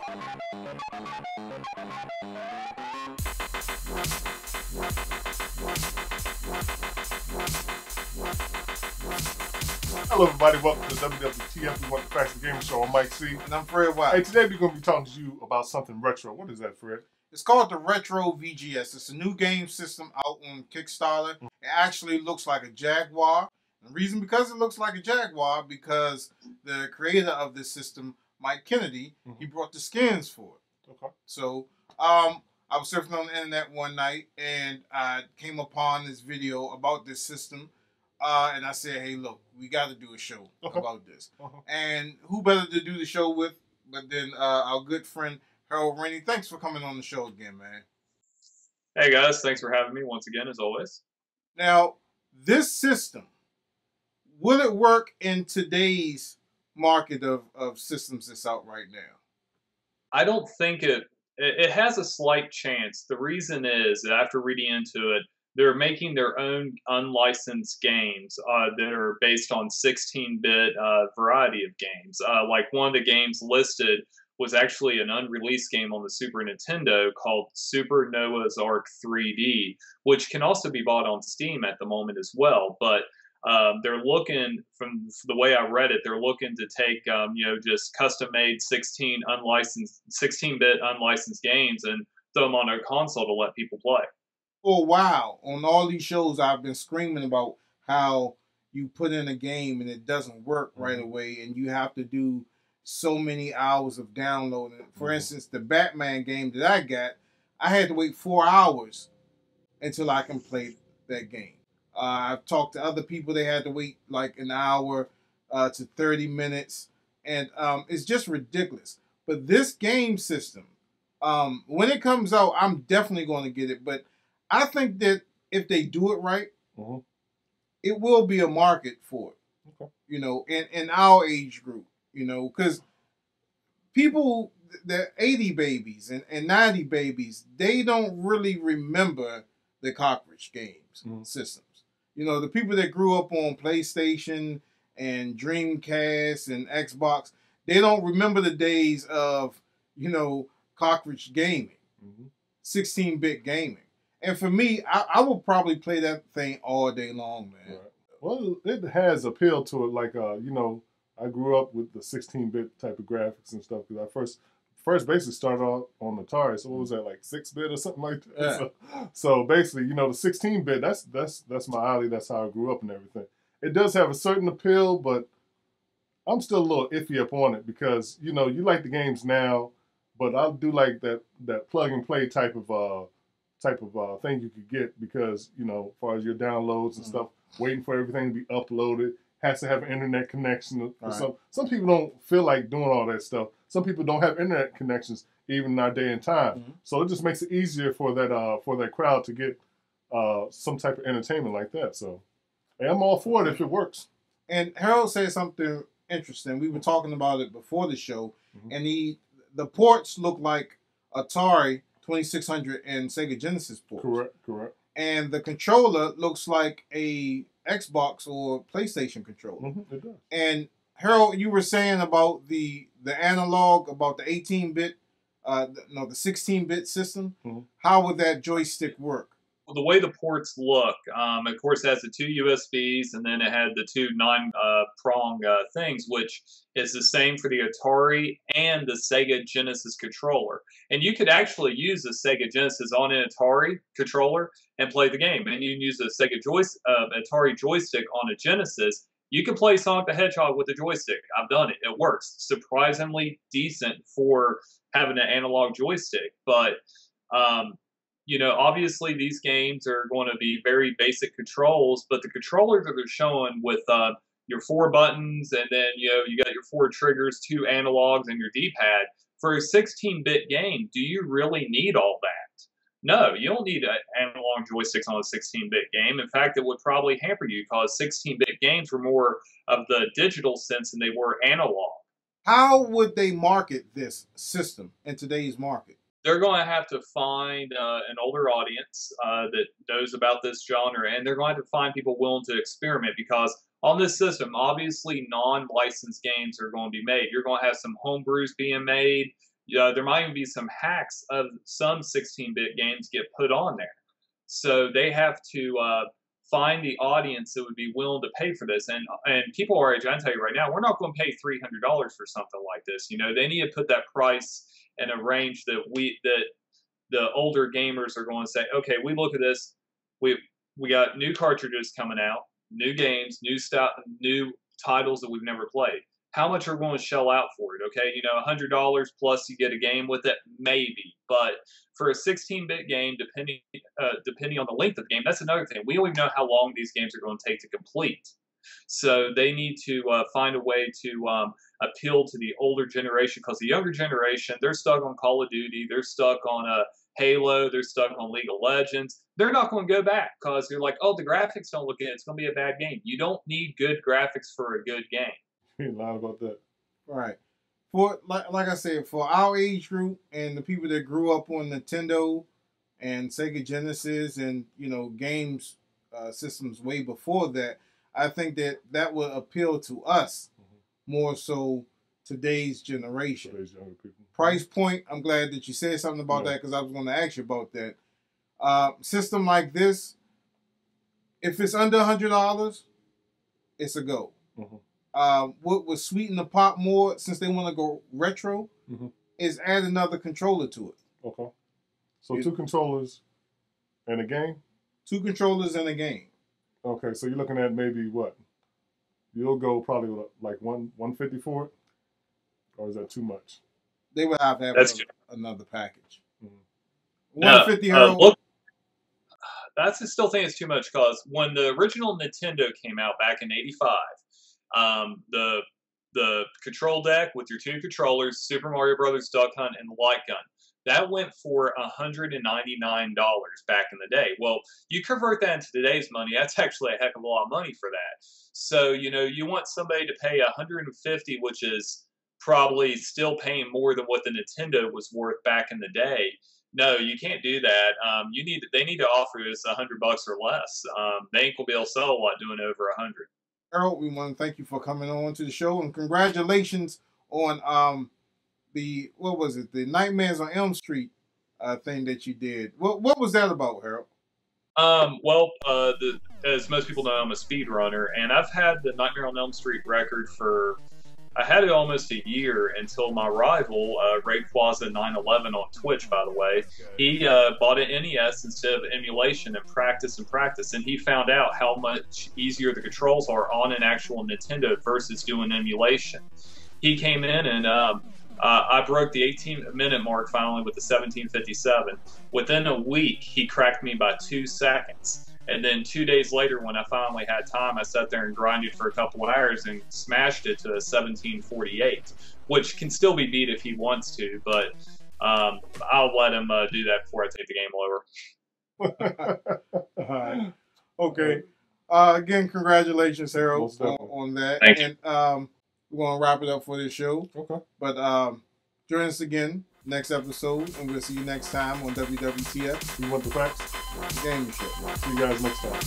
Hello everybody, welcome to WWTF, we want the Facts of Gaming Show. I'm Mike C. And I'm Fred White. Hey, today we're going to be talking to you about something retro. What is that, Fred? It's called the Retro VGS. It's a new game system out on Kickstarter. It actually looks like a Jaguar. And the reason because it looks like a Jaguar, because the creator of this system, Mike Kennedy, he brought the skins for it. Okay. So, I was surfing on the internet one night and I came upon this video about this system. And I said, hey, look, we got to do a show about this. And who better to do the show with but then our good friend Harold Rennie. Thanks for coming on the show again, man. Hey, guys. Thanks for having me once again, as always. Now, this system, will it work in today's market of systems that's out right now? I don't think it has a slight chance. The reason is that after reading into it, they're making their own unlicensed games that are based on 16-bit variety of games. Like one of the games listed was actually an unreleased game on the Super Nintendo called Super Noah's Ark 3D, which can also be bought on Steam at the moment as well. But they're looking, from the way I read it, they're looking to take just custom-made 16-bit unlicensed games and throw them on a console to let people play. For a while, on all these shows, I've been screaming about how you put in a game and it doesn't work right away, and you have to do so many hours of downloading. For instance, the Batman game that I got, I had to wait 4 hours until I can play that game. I've talked to other people, they had to wait like an hour to 30 minutes, and it's just ridiculous. But this game system, when it comes out, I'm definitely going to get it, but I think that if they do it right, it will be a market for it. You know, in our age group, you know, because people, the 80 babies and 90 babies, they don't really remember the cartridge games systems. You know, the people that grew up on PlayStation and Dreamcast and Xbox, they don't remember the days of, you know, cartridge gaming, 16-bit gaming. And for me, I will probably play that thing all day long, man. Right. Well, it has appeal to it. Like, you know, I grew up with the 16-bit type of graphics and stuff because I first basically started off on Atari. So what was that, like 6-bit or something like that? Yeah. So basically, you know, the 16-bit, that's my alley. That's how I grew up and everything. It does have a certain appeal, but I'm still a little iffy up on it because, you know, you like the games now, but I do like that plug and play type of thing you could get because, you know, as far as your downloads and stuff, waiting for everything to be uploaded, has to have an internet connection. Some people don't feel like doing all that stuff. Some people don't have internet connections even in our day and time. So it just makes it easier for that crowd to get some type of entertainment like that. So hey, I'm all for it if it works. And Harold said something interesting. We were talking about it before the show, and the ports look like Atari 2600 and Sega Genesis ports. Correct. And the controller looks like a Xbox or PlayStation controller. It does. And Harold, you were saying about the analog, about the 18-bit, the 16-bit system. How would that joystick work? Well, the way the ports look, of course, it has the 2 USBs, and then it had the 2 9-prong things, which is the same for the Atari and the Sega Genesis controller. And you could actually use the Sega Genesis on an Atari controller and play the game. And you can use the Atari joystick on a Genesis. You can play Sonic the Hedgehog with the joystick. I've done it. It works. Surprisingly decent for having an analog joystick. But you know, obviously these games are going to be very basic controls, but the controllers that they're showing with your 4 buttons and then, you know, you got your 4 triggers, 2 analogs, and your D-pad. For a 16-bit game, do you really need all that? No, you don't need analog joysticks on a 16-bit game. In fact, it would probably hamper you because 16-bit games were more of the digital sense than they were analog. How would they market this system in today's market? They're going to have to find an older audience that knows about this genre, and they're going to have to find people willing to experiment because on this system, obviously non-licensed games are going to be made. You're going to have some homebrews being made. there might even be some hacks of some 16-bit games get put on there. So they have to find the audience that would be willing to pay for this. And people our age, I tell you right now, we're not going to pay $300 for something like this. You know, they need to put that price in a range that the older gamers are going to say, okay, we look at this, we got new cartridges coming out, new games, new titles that we've never played. How much are we going to shell out for it? Okay, you know, $100 plus you get a game with it, maybe. But for a 16-bit game, depending on the length of the game, that's another thing. We don't even know how long these games are going to take to complete. So they need to find a way to appeal to the older generation, because the younger generation, they're stuck on Call of Duty, they're stuck on Halo, they're stuck on League of Legends. They're not going to go back because they're like, oh, the graphics don't look good. It's going to be a bad game. You don't need good graphics for a good game. You ain't lying about that. Right. For like I said, for our age group and the people that grew up on Nintendo and Sega Genesis and, you know, games systems way before that, I think that would appeal to us more so today's generation. Today's younger people. Price point, I'm glad that you said something about that, because I was going to ask you about that. System like this, if it's under $100, it's a go. What would sweeten the pot more, since they want to go retro, is add another controller to it. Okay. So 2 controllers and a game? 2 controllers and a game. Okay, so you're looking at maybe what? You'll go probably like 150 for it? Or is that too much? They would have to have another package. 150 look, I still think it's too much, because when the original Nintendo came out back in '85, the control deck with your 2 controllers, Super Mario Brothers Duck Hunt, and the light gun, that went for $199 back in the day. Well, you convert that into today's money, that's actually a heck of a lot of money for that. So, you know, you want somebody to pay $150, which is probably still paying more than what the Nintendo was worth back in the day. No, you can't do that. They need to offer us $100 or less. They ain't gonna be able to sell a lot doing over 100. Harold, we want to thank you for coming on to the show, and congratulations on the Nightmares on Elm Street thing that you did. What was that about, Harold? As most people know, I'm a speedrunner, and I've had the Nightmare on Elm Street record I had it almost a year, until my rival, Rayquaza911 on Twitch, by the way, he bought an NES instead of emulation and practice, and he found out how much easier the controls are on an actual Nintendo versus doing emulation. He came in and I broke the 18-minute mark finally with the 1757. Within a week, he cracked me by 2 seconds. And then 2 days later, when I finally had time, I sat there and grinded for a couple of hours and smashed it to a 1748, which can still be beat if he wants to, but I'll let him do that before I take the game over. All right. Okay. Again, congratulations, Harold, on that. Thank you. And we're going to wrap it up for this show. Okay. But join us again next episode, and we'll see you next time on WWTF. You want the facts? Game Show. See you guys next time.